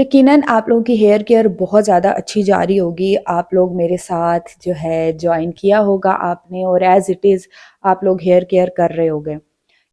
यकीनन आप लोगों की हेयर केयर बहुत ज़्यादा अच्छी जा रही होगी। आप लोग मेरे साथ जो है जॉइन किया होगा आपने और एज़ इट इज़ आप लोग हेयर केयर कर रहे होगे।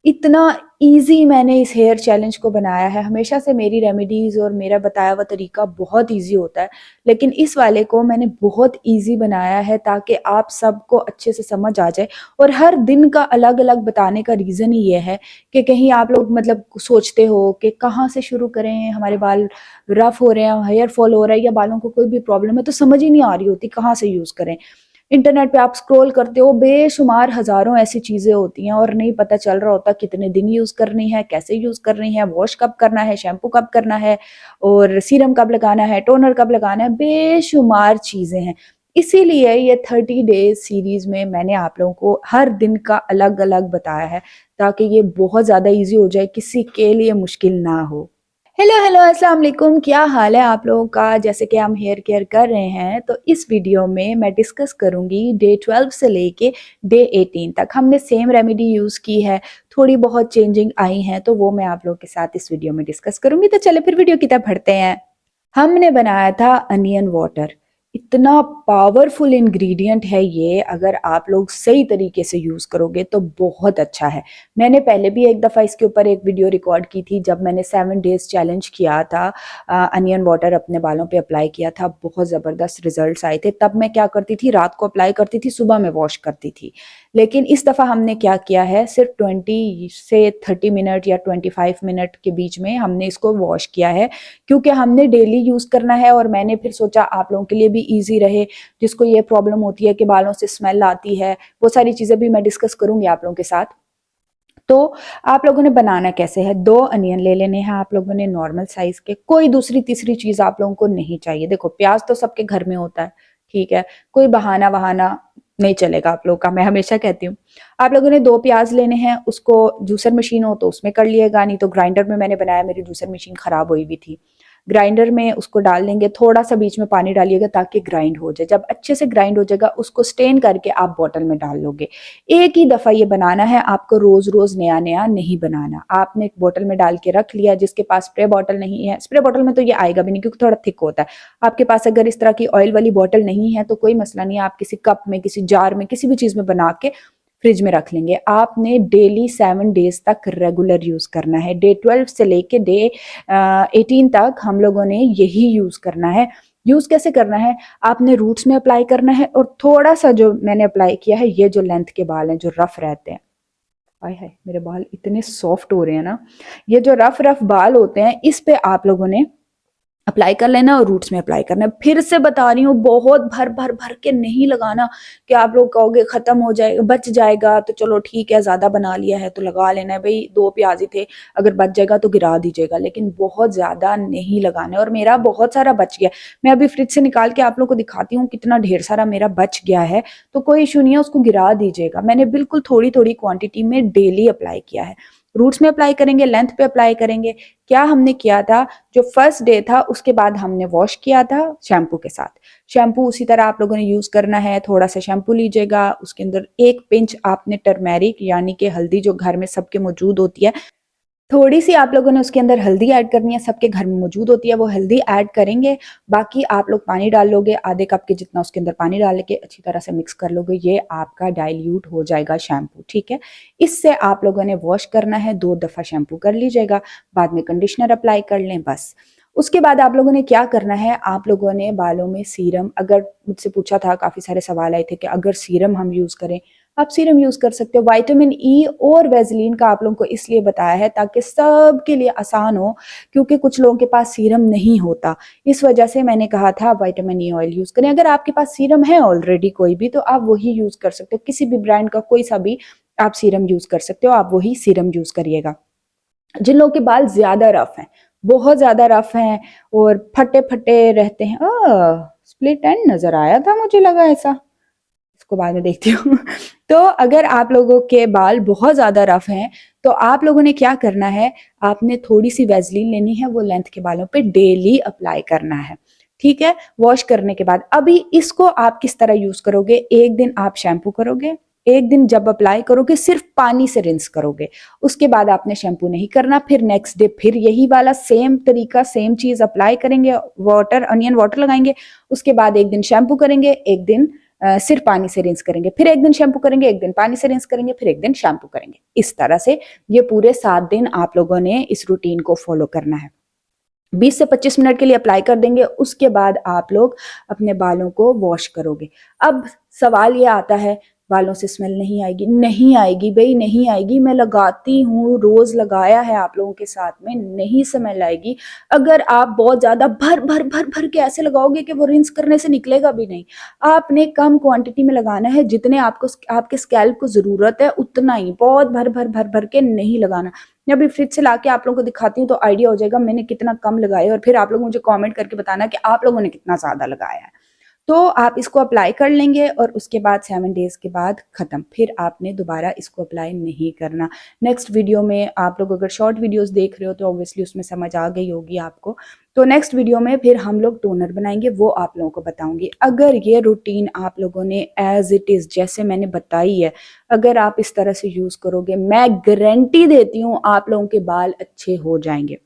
इतना ईज़ी मैंने इस हेयर चैलेंज को बनाया है। हमेशा से मेरी रेमेडीज़ और मेरा बताया हुआ तरीका बहुत ईज़ी होता है, लेकिन इस वाले को मैंने बहुत ईज़ी बनाया है ताकि आप सबको अच्छे से समझ आ जाए। और हर दिन का अलग-अलग बताने का रीज़न ही ये है कि कहीं आप लोग मतलब सोचते हो कि कहाँ से शुरू करें, हमारे बाल रफ़ हो रहे हैं, हेयर फॉल हो रहा है या बालों को कोई भी प्रॉब्लम है तो समझ ही नहीं आ रही होती कहाँ से यूज़ करें। इंटरनेट पे आप स्क्रॉल करते हो, बेशुमार हज़ारों ऐसी चीज़ें होती हैं और नहीं पता चल रहा होता कितने दिन यूज़ करनी है, कैसे यूज़ करनी है, वॉश कब करना है, शैम्पू कब करना है और सीरम कब लगाना है, टोनर कब लगाना है, बेशुमार चीज़ें हैं। इसीलिए ये 30 डेज़ सीरीज़ में मैंने आप लोगों को हर दिन का अलग-अलग बताया है, ताकि ये बहुत ज़्यादा ईज़ी हो जाए, किसी के लिए मुश्किल ना हो। हेलो अस्सलाम वालेकुम, क्या हाल है आप लोगों का? जैसे कि हम हेयर केयर कर रहे हैं, तो इस वीडियो में मैं डिस्कस करूँगी डे 12 से लेके डे 18 तक। हमने सेम रेमेडी यूज़ की है, थोड़ी बहुत चेंजिंग आई हैं, तो वो मैं आप लोगों के साथ इस वीडियो में डिस्कस करूँगी। तो चलिए फिर वीडियो की तरफ बढ़ते हैं। हमने बनाया था अनियन वाटर। इतना पावरफुल इंग्रेडिएंट है ये, अगर आप लोग सही तरीके से यूज़ करोगे तो बहुत अच्छा है। मैंने पहले भी एक दफ़ा इसके ऊपर एक वीडियो रिकॉर्ड की थी जब मैंने 7 डेज़ चैलेंज किया था। अनियन वाटर अपने बालों पे अप्लाई किया था, बहुत ज़बरदस्त रिज़ल्ट्स आए थे। तब मैं क्या करती थी, रात को अप्लाई करती थी, सुबह में वॉश करती थी। लेकिन इस दफ़ा हमने क्या किया है, सिर्फ 20 से 30 मिनट या 25 मिनट के बीच में हमने इसको वॉश किया है, क्योंकि हमने डेली यूज़ करना है। और मैंने फिर सोचा आप लोगों के लिए भी ईज़ी रहे, जिसको ये प्रॉब्लम होती है कि बालों से स्मेल आती है, वो सारी चीज़ें भी मैं डिस्कस करूँगी आप लोगों के साथ। तो आप लोगों ने बनाना कैसे है, 2 अनियन ले लेने हैं आप लोगों ने नॉर्मल साइज़ के, कोई दूसरी तीसरी चीज़ आप लोगों को नहीं चाहिए। देखो प्याज़ तो सबके घर में होता है, ठीक है? कोई बहाना-वहाना नहीं चलेगा आप लोगों का, मैं हमेशा कहती हूँ। आप लोगों ने 2 प्याज़ लेने हैं, उसको जूसर मशीन हो तो उसमें कर लिएगा, नहीं तो ग्राइंडर में मैंने बनाया, मेरी जूसर मशीन खराब हुई हुई थी। ग्राइंडर में उसको डाल देंगे, थोड़ा-सा बीच में पानी डालिएगा ताकि ग्राइंड हो जाए। जब अच्छे से ग्राइंड हो जाएगा, उसको स्ट्रेन करके आप बॉटल में डाल लोगे। एक ही दफ़ा ये बनाना है, आपको रोज़-रोज़ नया-नया नहीं बनाना। आपने एक बॉटल में डाल के रख लिया, जिसके पास स्प्रे बॉटल नहीं है, स्प्रे बॉटल में तो ये आएगा भी नहीं क्योंकि थोड़ा थिक होता है। आपके पास अगर इस तरह की ऑयल वाली बॉटल नहीं है, तो कोई मसला नहीं है, आप किसी कप में, किसी जार में, किसी भी चीज़ में बना के फ्रिज में रख लेंगे। आपने डेली 7 डेज़ तक रेगुलर यूज़ करना है। डे 12 से लेके डे 18 तक हम लोगों ने यही यूज़ करना है। यूज़ कैसे करना है? आपने रूट्स में अप्लाई करना है और थोड़ा-सा जो मैंने अप्लाई किया है, ये जो लेंथ के बाल हैं, जो रफ़ रहते हैं, आय हाय! मेरे बाल इतने सॉफ्ट हो रहे हैं ना, ये जो रफ़-रफ़ बाल होते हैं, इस पे आप लोगों ने अप्लाई कर लेना और रूट्स में अप्लाई करना है। फिर से बता रही हूँ, बहुत भर-भर के नहीं लगाना कि आप लोग कहोगे खत्म हो जाएगा, बच जाएगा तो चलो ठीक है, ज़्यादा बना लिया है तो लगा लेना है। भई 2 प्याज़ ही थे, अगर बच जाएगा तो गिरा दीजिएगा, लेकिन बहुत ज़्यादा नहीं लगाना है। और मेरा बहुत सारा बच गया। मैं अभी फ्रिज से निकाल के आप लोग को दिखाती हूँ कितना ढेर सारा मेरा बच गया है, तो कोई इश्यू नहीं है, उसको गिरा दीजिएगा। मैंने बिल्कुल थोड़ी-थोड़ी क्वांटिटी में डेली अप्लाई किया है। रूट्स में अप्लाई करेंगे, लेंथ पे अप्लाई करेंगे। क्या हमने किया था, जो फर्स्ट डे था उसके बाद हमने वॉश किया था शैम्पू के साथ। शैम्पू उसी तरह आप लोगों ने यूज़ करना है, थोड़ा-सा शैम्पू लीजिएगा, उसके अंदर 1 पिंच आपने टर्मेरिक यानी कि हल्दी जो घर में सबके मौजूद होती है, थोड़ी-सी आप लोगों ने उसके अंदर हल्दी ऐड करनी है, सबके घर में मौजूद होती है, वो हल्दी ऐड करेंगे। बाकी आप लोग पानी डाल लोगे, आधे कप के जितना उसके अंदर पानी डाल के अच्छी तरह से मिक्स कर लोगे, ये आपका डाइल्यूट हो जाएगा शैम्पू, ठीक है? इससे आप लोगों ने वॉश करना है, 2 दफ़ा शैम्पू कर लीजिएगा, बाद में कंडीशनर अप्लाई कर लें, बस। उसके बाद आप लोगों ने क्या करना है, आप लोगों ने बालों में सीरम, अगर मुझसे पूछा था, काफ़ी सारे सवाल आए थे कि अगर सीरम हम यूज़ करें, आप सीरम यूज़ कर सकते हो। विटामिन ई और वैसलीन का आप लोगों को इसलिए बताया है ताकि सबके लिए आसान हो, क्योंकि कुछ लोगों के पास सीरम नहीं होता। इस वजह से मैंने कहा था विटामिन ई ऑयल यूज़ करें। अगर आपके पास सीरम है ऑलरेडी कोई भी, तो आप वही यूज़ कर सकते हो। किसी भी ब्रांड का कोई सा भी आप सीरम यूज़ कर सकते हो, आप वही सीरम यूज़ करिएगा। जिन लोगों के बाल ज़्यादा रफ़ हैं, बहुत ज़्यादा रफ़ हैं और फटे-फटे रहते हैं, स्प्लिट एंड नज़र आया था, मुझे लगा ऐसा। इसको बाद में देखती हूँ। तो अगर आप लोगों के बाल बहुत ज़्यादा रफ़ हैं, तो आप लोगों ने क्या करना है, आपने थोड़ी-सी वैसलीन लेनी है, वो लेंथ के बालों पे डेली अप्लाई करना है, ठीक है? वॉश करने के बाद। अभी इसको आप किस तरह यूज़ करोगे, एक दिन आप शैम्पू करोगे, एक दिन जब अप्लाई करोगे सिर्फ पानी से रिंस करोगे, उसके बाद आपने शैम्पू नहीं करना। फिर नेक्स्ट डे फिर यही वाला सेम तरीका, सेम चीज अप्लाई करेंगे, वाटर, अनियन वाटर लगाएंगे, उसके बाद एक दिन शैम्पू करेंगे, एक दिन सिर्फ पानी से रिंस करेंगे, फिर एक दिन शैम्पू करेंगे, एक दिन पानी से रिंस करेंगे, फिर एक दिन शैम्पू करेंगे। इस तरह से ये पूरे 7 दिन आप लोगों ने इस रूटीन को फॉलो करना है। 20 से 25 मिनट के लिए अप्लाई कर देंगे, उसके बाद आप लोग अपने बालों को वॉश करोगे। अब सवाल ये आता है, बालों से स्मेल नहीं आएगी? नहीं आएगी भाई, नहीं आएगी। मैं लगाती हूँ, रोज लगाया है आप लोगों के साथ में, नहीं स्मेल आएगी। अगर आप बहुत ज्यादा भर भर भर भर के ऐसे लगाओगे कि वो रिंस करने से निकलेगा भी नहीं। आपने कम क्वांटिटी में लगाना है, जितने आपको आपके स्कैल्प को जरूरत है उतना ही, बहुत भर भर भर भर के नहीं लगाना। मैं अभी फ्रिज से लाके आप लोगों को दिखाती हूँ तो आइडिया हो जाएगा मैंने कितना कम लगाया, और फिर आप लोग मुझे कमेंट करके बताना कि आप लोगों ने कितना ज्यादा लगाया है। तो आप इसको अप्लाई कर लेंगे और उसके बाद 7 डेज के बाद खत्म, फिर आपने दोबारा इसको अप्लाई नहीं करना। नेक्स्ट वीडियो में आप लोग अगर शॉर्ट वीडियोस देख रहे हो तो ऑब्वियसली उसमें समझ आ गई होगी आपको। तो नेक्स्ट वीडियो में फिर हम लोग टोनर बनाएंगे, वो आप लोगों को बताऊंगी। अगर ये रूटीन आप लोगों ने एज इट इज जैसे मैंने बताई है, अगर आप इस तरह से यूज करोगे, मैं गारंटी देती हूँ आप लोगों के बाल अच्छे हो जाएंगे।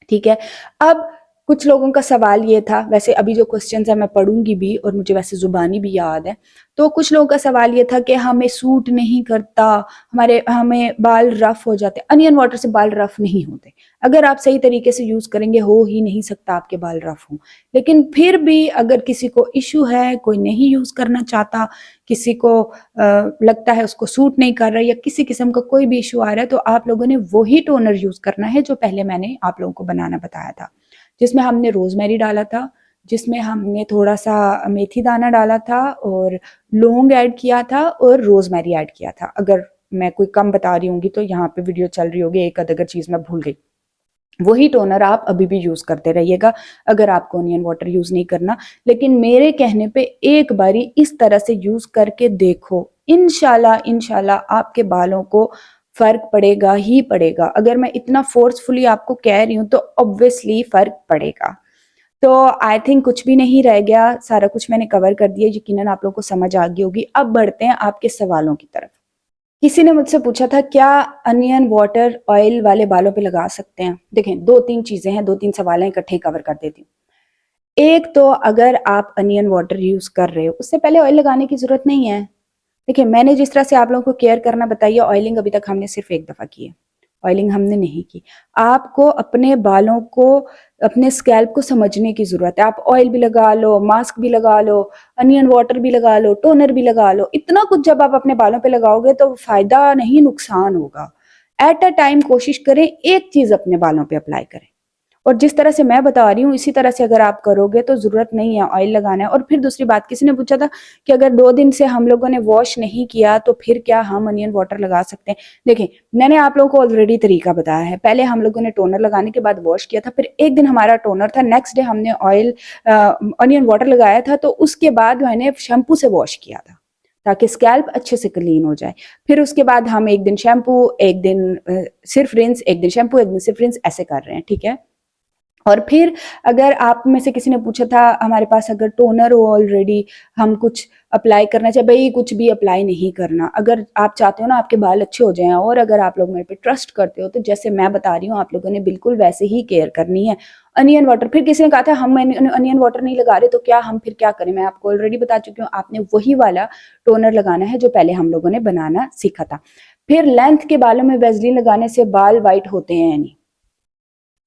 ठीक है। अब कुछ लोगों का सवाल ये था, वैसे अभी जो क्वेश्चंस है मैं पढ़ूंगी भी और मुझे वैसे जुबानी भी याद है। तो कुछ लोगों का सवाल ये था कि हमें सूट नहीं करता, हमें बाल रफ हो जाते। अनियन वाटर से बाल रफ नहीं होते, अगर आप सही तरीके से यूज करेंगे हो ही नहीं सकता आपके बाल रफ हो। लेकिन फिर भी अगर किसी को इशू है, कोई नहीं यूज करना चाहता, किसी को लगता है उसको सूट नहीं कर रहा, या किसी किस्म का कोई भी इशू आ रहा है, तो आप लोगों ने वही टोनर यूज करना है जो पहले मैंने आप लोगों को बनाना बताया था, जिसमें हमने रोजमेरी डाला था, जिसमें हमने थोड़ा सा मेथी दाना डाला था और लौंग ऐड किया था और रोजमेरी ऐड किया था। अगर मैं कोई कम बता रही होंगी तो यहाँ पे वीडियो चल रही होगी, एक अगर चीज मैं भूल गई। वही टोनर आप अभी भी यूज करते रहिएगा अगर आपको अनियन वाटर यूज नहीं करना। लेकिन मेरे कहने पे एक बारी इस तरह से यूज करके देखो, इंशाल्लाह इंशाल्लाह आपके बालों को फर्क पड़ेगा ही पड़ेगा। अगर मैं इतना फोर्सफुली आपको कह रही हूँ तो ऑब्वियसली फर्क पड़ेगा। तो आई थिंक कुछ भी नहीं रह गया, सारा कुछ मैंने कवर कर दिया, यकीनन आप लोगों को समझ आ गई होगी। अब बढ़ते हैं आपके सवालों की तरफ। किसी ने मुझसे पूछा था क्या अनियन वाटर ऑयल वाले बालों पे लगा सकते हैं? देखें, 2-3 चीजें हैं, 2-3 सवाल हैं, इकट्ठे कवर कर देती हूँ। एक तो अगर आप अनियन वाटर यूज कर रहे हो उससे पहले ऑयल लगाने की जरूरत नहीं है। देखिए, मैंने जिस तरह से आप लोगों को केयर करना बताई है, ऑयलिंग अभी तक हमने सिर्फ एक दफा की है, ऑयलिंग हमने नहीं की। आपको अपने बालों को, अपने स्कैल्प को समझने की जरूरत है। आप ऑयल भी लगा लो, मास्क भी लगा लो, अनियन वाटर भी लगा लो, टोनर भी लगा लो, इतना कुछ जब आप अपने बालों पे लगाओगे तो फायदा नहीं नुकसान होगा। एट अ टाइम कोशिश करें एक चीज अपने बालों पे अप्लाई करें, और जिस तरह से मैं बता रही हूँ इसी तरह से अगर आप करोगे तो जरूरत नहीं है ऑयल लगाना है। और फिर दूसरी बात, किसी ने पूछा था कि अगर 2 दिन से हम लोगों ने वॉश नहीं किया तो फिर क्या हम अनियन वाटर लगा सकते हैं? देखें, मैंने आप लोगों को ऑलरेडी तरीका बताया है। पहले हम लोगों ने टोनर लगाने के बाद वॉश किया था, फिर एक दिन हमारा टोनर था, नेक्स्ट डे हमने ऑयल अनियन वाटर लगाया था, तो उसके बाद मैंने शैम्पू से वॉश किया था ताकि स्कैल्प अच्छे से क्लीन हो जाए। फिर उसके बाद हम एक दिन शैम्पू, एक दिन सिर्फ रिंस, एक दिन शैम्पू, एक दिन सिर्फ रिंस, ऐसे कर रहे हैं। ठीक है। और फिर अगर आप में से किसी ने पूछा था हमारे पास अगर टोनर हो ऑलरेडी, हम कुछ अप्लाई करना चाहिए? भाई कुछ भी अप्लाई नहीं करना। अगर आप चाहते हो ना आपके बाल अच्छे हो जाएं, और अगर आप लोग मेरे पे ट्रस्ट करते हो, तो जैसे मैं बता रही हूँ आप लोगों ने बिल्कुल वैसे ही केयर करनी है। अनियन वाटर, फिर किसी ने कहा था हम अनियन वाटर नहीं लगा रहे तो क्या, हम फिर क्या करें? मैं आपको ऑलरेडी बता चुकी हूँ, आपने वही वाला टोनर लगाना है जो पहले हम लोगों ने बनाना सीखा था। फिर लेंथ के बालों में वेजलीन लगाने से बाल वाइट होते हैं? नहीं,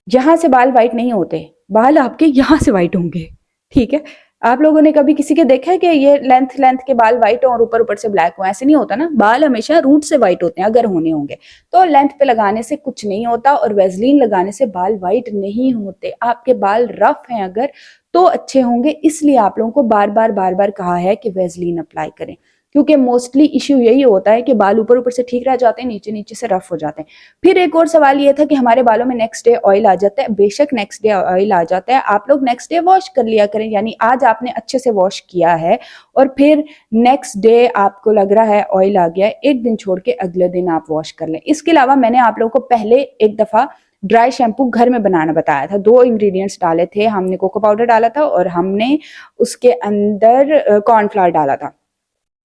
यहां से बाल वाइट नहीं होते, बाल आपके यहां से वाइट होंगे। ठीक है। आप लोगों ने कभी किसी के देखा है कि ये लेंथ लेंथ के बाल वाइट हो और ऊपर ऊपर से ब्लैक हो? ऐसे नहीं होता ना, बाल हमेशा रूट से वाइट होते हैं अगर होने होंगे। तो लेंथ पे लगाने से कुछ नहीं होता और वेजलीन लगाने से बाल वाइट नहीं होते। आपके बाल रफ हैं अगर तो अच्छे होंगे, इसलिए आप लोगों को बार बार कहा है कि वेजलीन अप्लाई करें, क्योंकि मोस्टली इश्यू यही होता है कि बाल ऊपर ऊपर से ठीक रह जाते हैं, नीचे नीचे से रफ हो जाते हैं। फिर एक और सवाल ये था कि हमारे बालों में नेक्स्ट डे ऑयल आ जाता है। बेशक नेक्स्ट डे ऑयल आ जाता है, आप लोग नेक्स्ट डे वॉश कर लिया करें, यानी आज आपने अच्छे से वॉश किया है और फिर नेक्स्ट डे आपको लग रहा है ऑयल आ गया है, एक दिन छोड़ के अगले दिन आप वॉश कर लें। इसके अलावा मैंने आप लोगों को पहले एक दफा ड्राई शैम्पू घर में बनाना बताया था। 2 इंग्रेडिएंट्स डाले थे, हमने कोको पाउडर डाला था और हमने उसके अंदर कॉर्नफ्लावर डाला था।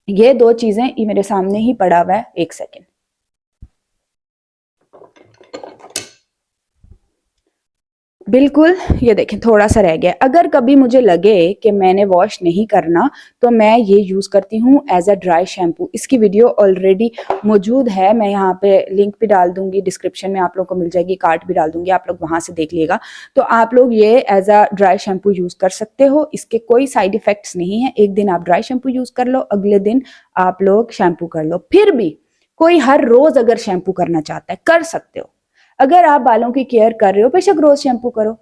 ये 2 चीज़ें ये मेरे सामने ही पड़ा हुआ है, 1 सेकंड। बिल्कुल, ये देखें थोड़ा-सा रह गया। अगर कभी मुझे लगे कि मैंने वॉश नहीं करना, तो मैं ये यूज़ करती हूँ एज़ अ ड्राई शैम्पू। इसकी वीडियो ऑलरेडी मौजूद है, मैं यहाँ पे लिंक भी डाल दूँगी, डिस्क्रिप्शन में आप लोगों को मिल जाएगी, कार्ड भी डाल दूँगी, आप लोग वहाँ से देख लीजिएगा। तो आप लोग ये as a dry shampoo use कर सकते हो, इसके कोई साइड इफ़ेक्ट्स नहीं है। एक दिन आप ड्राई शैम्पू यूज़ कर लो, अगले दिन आप लोग शैम्पू कर लो। फिर भी कोई हर रोज़ अगर शैम्पू करना चाहता है, कर सकते हो। अगर आप बालों की केयर कर रहे हो, बेशक रोज शैम्पू करो,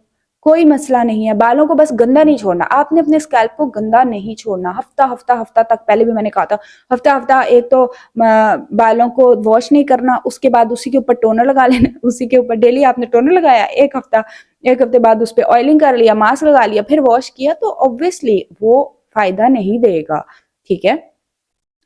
कोई मसला नहीं है। बालों को बस गंदा नहीं छोड़ना, आपने अपने स्कैल्प को गंदा नहीं छोड़ना। हफ्ता हफ्ता हफ्ता तक, पहले भी मैंने कहा था, हफ्ता हफ्ता एक तो बालों को वॉश नहीं करना, उसके बाद उसी के ऊपर टोनर लगा लेना, उसी के ऊपर डेली आपने टोनर लगाया, एक हफ्ते बाद उस पर ऑयलिंग कर लिया, मास्क लगा लिया, फिर वॉश किया, तो ऑब्वियसली वो फायदा नहीं देगा। ठीक है,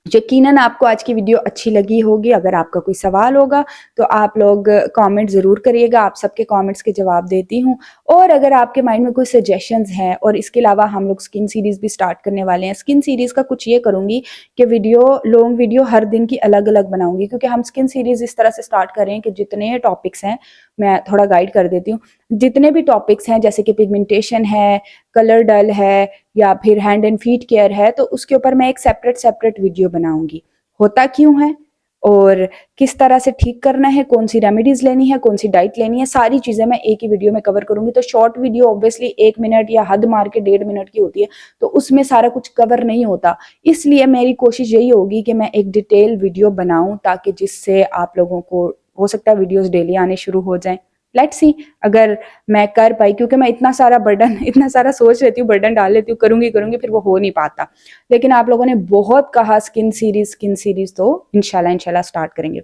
यकीनन आपको आज की वीडियो अच्छी लगी होगी। अगर आपका कोई सवाल होगा तो आप लोग कमेंट ज़रूर करिएगा, आप सबके कमेंट्स के जवाब देती हूँ। और अगर आपके माइंड में कोई सजेशंस हैं, और इसके अलावा हम लोग स्किन सीरीज़ भी स्टार्ट करने वाले हैं। स्किन सीरीज़ का कुछ ये करूँगी कि लॉन्ग वीडियो हर दिन की अलग-अलग बनाऊँगी, क्योंकि हम स्किन सीरीज़ इस तरह से स्टार्ट कर रहे हैं कि जितने टॉपिक्स हैं, मैं थोड़ा गाइड कर देती हूँ। जितने भी टॉपिक्स हैं, जैसे कि पिगमेंटेशन है, कलर डल है, या फिर हैंड एंड फीट केयर है, तो उसके ऊपर मैं एक सेपरेट वीडियो बनाऊंगी। होता क्यों है और किस तरह से ठीक करना है, कौन सी रेमेडीज लेनी है, कौन सी डाइट लेनी है, सारी चीजें मैं एक ही वीडियो में कवर करूंगी। तो शॉर्ट वीडियो ऑब्वियसली 1 मिनट या हद मार के 1.5 मिनट की होती है, तो उसमें सारा कुछ कवर नहीं होता। इसलिए मेरी कोशिश यही होगी कि मैं एक डिटेल वीडियो बनाऊं, ताकि जिससे आप लोगों को हो सकता है वीडियोस डेली आने शुरू हो जाएं। लेट्स सी अगर मैं कर पाई, क्योंकि मैं इतना सारा बर्डन इतना सारा सोच लेती हूँ, बर्डन डाल लेती हूँ, करूंगी फिर वो हो नहीं पाता। लेकिन आप लोगों ने बहुत कहा स्किन सीरीज, तो इंशाल्लाह इंशाल्लाह स्टार्ट करेंगे।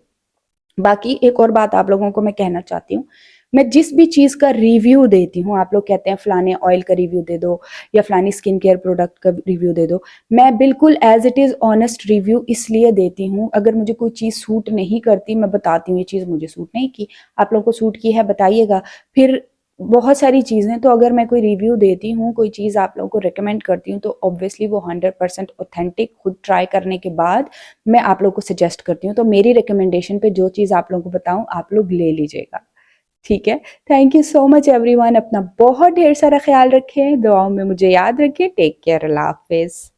बाकी एक और बात आप लोगों को मैं कहना चाहती हूँ, मैं जिस भी चीज़ का रिव्यू देती हूँ, आप लोग कहते हैं फलाने ऑयल का रिव्यू दे दो या फलानी स्किन केयर प्रोडक्ट का रिव्यू दे दो, मैं बिल्कुल as it is honest review इसलिए देती हूँ। अगर मुझे कोई चीज़ सूट नहीं करती, मैं बताती हूँ ये चीज़ मुझे सूट नहीं की, आप लोग को सूट की है बताइएगा। फिर बहुत सारी चीज़ें, तो अगर मैं कोई रिव्यू देती हूँ, कोई चीज़ आप लोगों को रिकमेंड करती हूँ, तो ऑब्वियसली वो 100% ऑथेंटिक, खुद ट्राई करने के बाद मैं आप लोग को सजेस्ट करती हूँ। तो मेरी रिकमेंडेशन पे जो चीज़ आप लोगों को बताऊँ, आप लोग ले लीजिएगा। ठीक है, thank you so much everyone. अपना बहुत ढेर सारा ख्याल रखें, दुआओं में मुझे याद रखें। टेक केयर, अल्लाह हाफिज़।